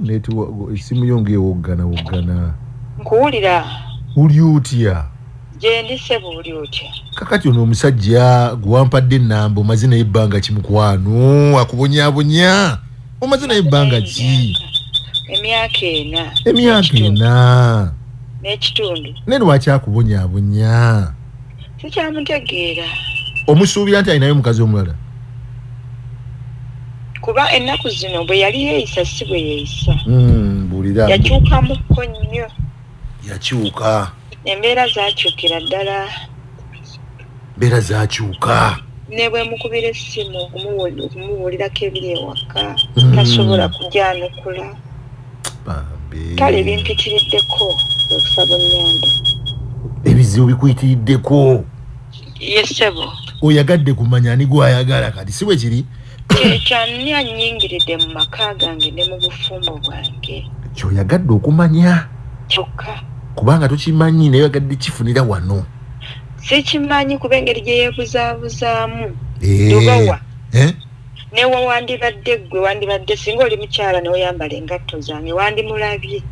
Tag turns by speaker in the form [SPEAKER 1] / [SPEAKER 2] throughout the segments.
[SPEAKER 1] Network isimu yonge wogana.
[SPEAKER 2] Nkuwulira.
[SPEAKER 1] Uli utya?
[SPEAKER 2] Je ndi sebo uli utya?
[SPEAKER 1] Kakati ono omusajja gwampadde nnambo mazina y'ebbanga kimukwano akubonyabonya. Omazina y'ebbanga ki?
[SPEAKER 2] Emyaka ena. N'ekitundu.
[SPEAKER 1] Ne lwaki akubonyabonya?
[SPEAKER 2] Sikyamutegeera.
[SPEAKER 1] Omusuubira nti alinayo mukazi omulala?
[SPEAKER 2] Kuba ennaku zino bwe yali yeeyisa si bwe yeeyisa.
[SPEAKER 1] Buulira.
[SPEAKER 2] Yakyukamukko nnyo.
[SPEAKER 1] Yakyuka.
[SPEAKER 2] Embeera zaakyukira ddala.
[SPEAKER 1] Mbeera zaakyuka.
[SPEAKER 2] Ne bwe mukubira essimu okumubuulirako ebiri ewaka tasobola kujyanukula. Kale bimpitiriddeko okusaba ennyamba. Ebizibu
[SPEAKER 1] bikuyitiriddeko?
[SPEAKER 2] Yesebo.
[SPEAKER 1] Oyagadde kumanya ani gw'ayagala kati si bwe kiri?
[SPEAKER 2] Kyani annyingiridde mu maka gange ne mu bufumbo bwange.
[SPEAKER 1] Ky'oyagadde okumanya?
[SPEAKER 2] Kyokka.
[SPEAKER 1] Kubanga tokimanyi naye oyagadde kifunira wano.
[SPEAKER 2] Sikimanyi kuba engeri gye yeebuzaabuzaamu. Lubowa. Newa wandibadde ggwe wandibadde singa oli mukyala ne oyambala engatto zange wandimulabye.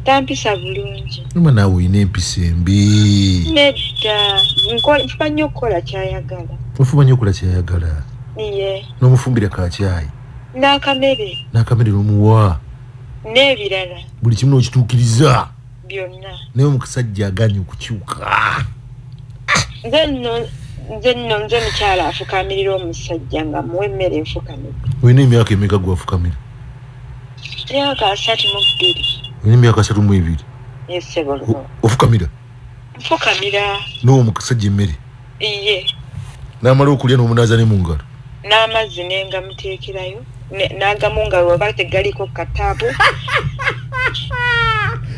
[SPEAKER 2] Tampisa bulungi.
[SPEAKER 1] Numa naawe oyina empisa embi.
[SPEAKER 2] Nedda. Nfuba nnyo okukola ky'ayagala.
[SPEAKER 1] Ofuba nnyo okukola ky'ayagala?
[SPEAKER 2] Iye.
[SPEAKER 1] N'omufumbira kaakyayi?
[SPEAKER 2] N'akamere.
[SPEAKER 1] N'akamere n'omuwa?
[SPEAKER 2] N'ebirala.
[SPEAKER 1] Buli kimu n'okituukiriza?
[SPEAKER 2] Byonna.
[SPEAKER 1] Naye omusajja aganye okukyuka.
[SPEAKER 2] Nze mukyala afukamirira omusajja nga muwe emmere enfukamira.
[SPEAKER 1] Olina emyaka emeka gwafukamira?
[SPEAKER 2] Myaka 32.
[SPEAKER 1] Olina emyaka 32?
[SPEAKER 2] Yesebo.
[SPEAKER 1] Ofukamira?
[SPEAKER 2] Nfukamira.
[SPEAKER 1] N'owa omusajja emmere?
[SPEAKER 2] Iye.
[SPEAKER 1] N'amala okulya n'omunaaza ne mu ngalo?
[SPEAKER 2] N'amazzi nenga muteekerayo. N'agamu nga oba tegaliko kataabu.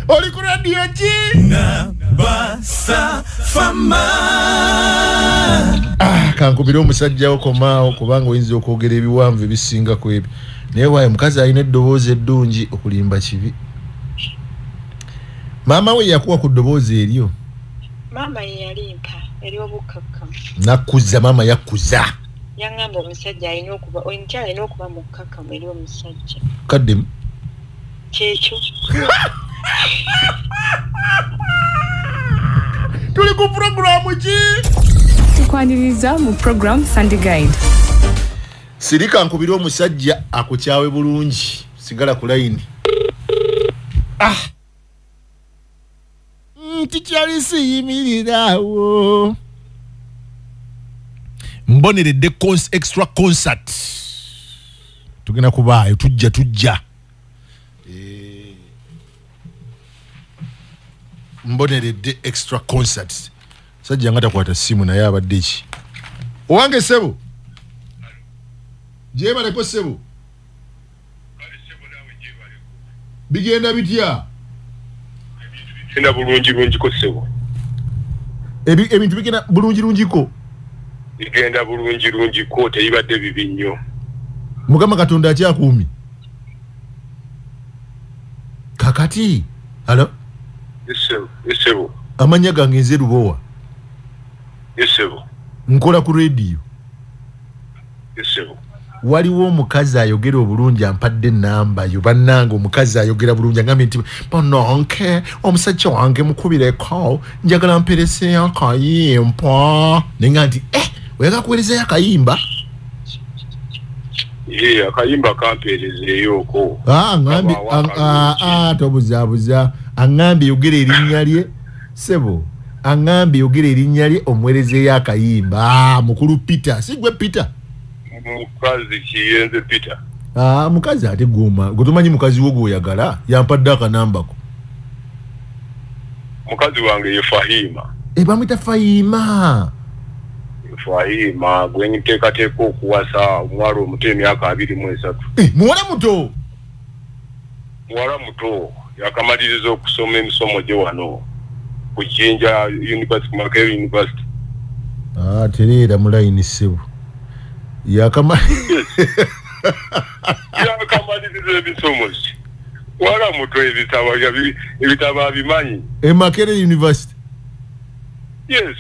[SPEAKER 1] Oli ku radio ki? Nabasa fama. Kankubira omusajja okomaawo kubanga oyinza okwogera ebiwanvu ebisinga ku ebyo. Naye waaye mukazi alina eddoboozi eddungi okulimba kibi. Maama we yakuwa ku ddoboozi eryo?
[SPEAKER 2] Maama ye yalimpa ery'obukkakkamu.
[SPEAKER 1] Nakkuza maama yakkuza.
[SPEAKER 2] Yaŋŋamba omusajja alina okuba omukyala alina okuba mukkakkamu eri omusajja.
[SPEAKER 1] Kaddemu?
[SPEAKER 2] Kyekyo.
[SPEAKER 1] Tuli ku programu ki?
[SPEAKER 3] Tukwaniriza mu program Sunday Guide.
[SPEAKER 1] Sirika nkubira omusajja akukyawe bulungi. Sigala ku line. Tikyali siyimirirawo. Mboneredde extra concert. Tugenda kubaayo tujja. Mboneredde extra concerts. Sajja nga takwata simu naye abadde ki? Owange sebo. Jebaleko sebo. Bigenda bitya?
[SPEAKER 4] Sina bulungi ko sebo.
[SPEAKER 1] Ebintu bigenda bulungi ko.
[SPEAKER 4] Bigenda bulungi ko teyibadde bibi nnyo.
[SPEAKER 1] Mukama Katonda akyakuumi. Kakati. Hello? Yesebo. Amanya gange nze Lubowa.
[SPEAKER 4] Yesebo.
[SPEAKER 1] Nkola ku radio.
[SPEAKER 4] Yesebo.
[SPEAKER 1] Waliwo omukazi ayogera obulungi ampadde nnamba yo bannange omukazi ayogera bulungi ngambe nti bononke omusajja wange mukubireko njagala mperese akayimba nenga nti oyagala kuwerezayo akayimba?
[SPEAKER 4] Akayimba kamperezeeyo ko.
[SPEAKER 1] Ngambi tobuzaabuza aŋŋambe yogera erinnya lye sebo aŋŋambe yogera erinnya lye omuwerezeeyo akayimba mukulu Peter si gwe Peter
[SPEAKER 4] mukazi kiyenze Peter
[SPEAKER 1] mukazi ate goma gotomanyi mukazi wo gwoyagala yampadde akanambako
[SPEAKER 4] mukazi wange ye Fahima
[SPEAKER 1] bamwita Fahima
[SPEAKER 4] gwe nteekateeka okuwasa omwala omuto emyaka 23
[SPEAKER 1] muwala
[SPEAKER 4] muto yakamaliriza okusoma emisomo gye wano ku Jinja University Makerere University
[SPEAKER 1] tereera mu line sebo
[SPEAKER 4] yakamaliriza ebisomo wala muto ebitabo bimanyi
[SPEAKER 1] Makerere University.
[SPEAKER 4] Yes,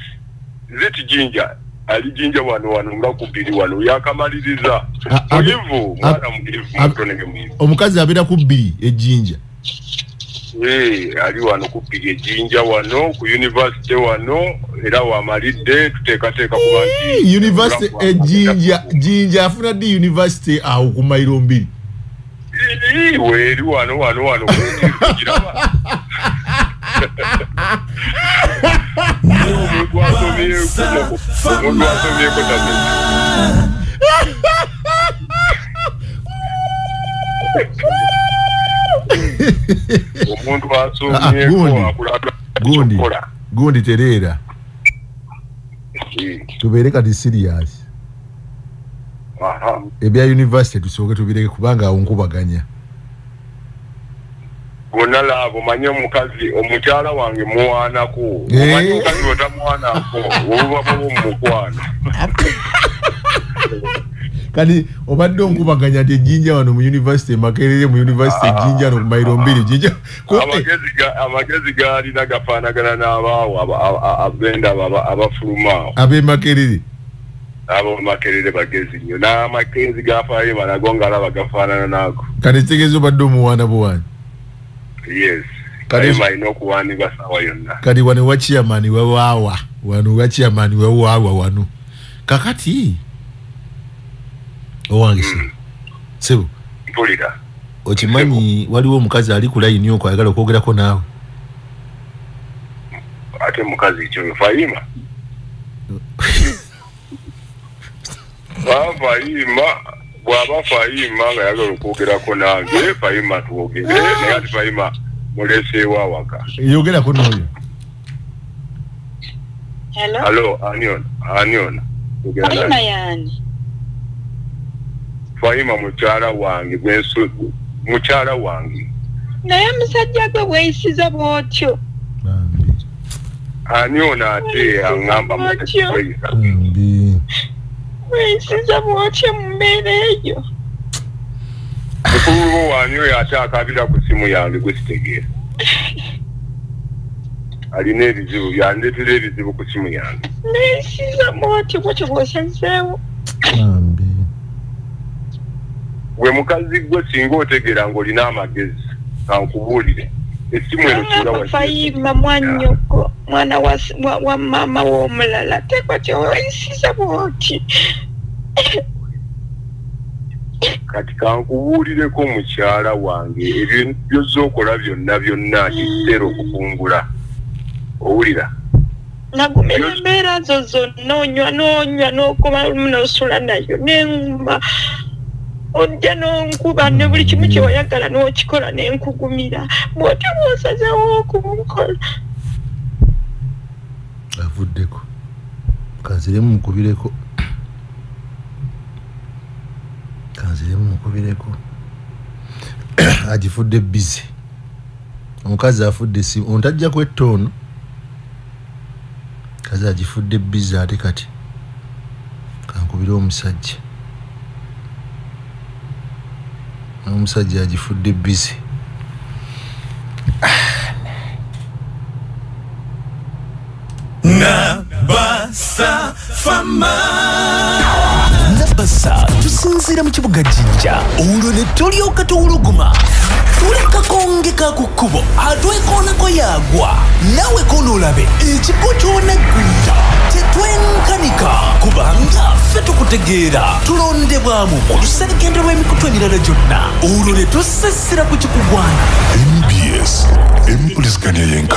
[SPEAKER 4] ziti Jinja ali jinja wano nga kubiri wano yakamaliriza mulivu mwana mulivu mutonenge mwivu
[SPEAKER 1] omukazi abira kubiri ejinja
[SPEAKER 4] ali wano kubiri ejinja wano ku university wano era wamalidde tuteekateeka kuba nti
[SPEAKER 1] university ejinja afuna di university awo ku mailo 2
[SPEAKER 4] weri wano kujiraba omuntu asomyeko omuntu asomyeko akulaga
[SPEAKER 1] gundi terera tubeere kati serious ebya university tusooke tubireke kubanga awo nkubaganya
[SPEAKER 4] gonna laabo manye omukazi omukyala wange muwaanako omanye omukazi otamuwaanako obuba mumukwana
[SPEAKER 1] kati obadde onkubaganya nti ejjinja wano mu university Makerere mu university ejjinja wano ku mailo 2 jinja
[SPEAKER 4] amagezi gaalina gafaanagana n'abaawo abenda abafulumaawo
[SPEAKER 1] ab'e Makerere
[SPEAKER 4] abo Makerere bagezi nnyo n'amagezi gafayima nago ngaalaba gafaanana nago
[SPEAKER 1] kati kitegeeza obadde omuwaana buwaani
[SPEAKER 4] yes kayima ino kuwani basawa yonna
[SPEAKER 1] kadi wane wachiyamani wewawa wanu wachiyamani wewawa wanu kakati owangisi sebo
[SPEAKER 4] mpulira
[SPEAKER 1] okimanyi waliwo omukazi ali ku line yoko ayagala okwogerako naawe
[SPEAKER 4] ate mukazi kyo Fayima bwaba Fayima nga yagala okwogerako nange Fayima twogere naye ati Fayima muleseewo awaka
[SPEAKER 1] yogerako n'oyo
[SPEAKER 2] hello
[SPEAKER 4] Aniona
[SPEAKER 2] Fayima yani
[SPEAKER 4] Fayima mukyala wange mukyala wange
[SPEAKER 2] naye musajja gwe bweyisiza bwotyo
[SPEAKER 4] Aniona ate aŋŋamba mutekweyisa
[SPEAKER 2] weyisiza bwotyo mu mbeera eyo
[SPEAKER 4] mukulu wange oyo ate akabira ku simu yange gwe sitegeera alina ebizibu yandeetera ebizibu ku simu yange
[SPEAKER 2] neyisiza bwotyo bwotyo bwosazeewo
[SPEAKER 4] gwe mukazi gwe singa otegeera ng'olina amagezi kankubuulire essimu eno kiula
[SPEAKER 2] Fayima mwannyoko mwana wa mama w'omulala tekwatyo weyisiza bwoti
[SPEAKER 4] kati kankubuulireko mukyala wange ebyo by'ozookola byonna kiseera okukungula owulira
[SPEAKER 2] nagumira embeera zo zonna onywa n'okuba n'osula nayo n'enguma ojja n'onkuba ne buli kimu kye wayagala n'okikola n'enkugumira bw'otyo bw'osazeewo okumukola
[SPEAKER 1] avuddeko kanziremu mukubireko agifudde busy omukazi afudde simu ontajja kwettono kazi agifudde busy ate kati kankubire omusajja agifudde busy
[SPEAKER 5] Nabasa Fama Nabasa tusinzira mu kibuga Jinja olwo ne tulyoka tuwuluguma tuleka konge kakukubo atwekoonako yagwa nawe kono olabe ekigo ky'oneggwira tetwenkanika kubanga ffe tukutegeera tulondebwamu oluserengende lw'emikutu emirala gyonna olwo ne tusesera ku kikugwana
[SPEAKER 6] MBS empuliziganya yenka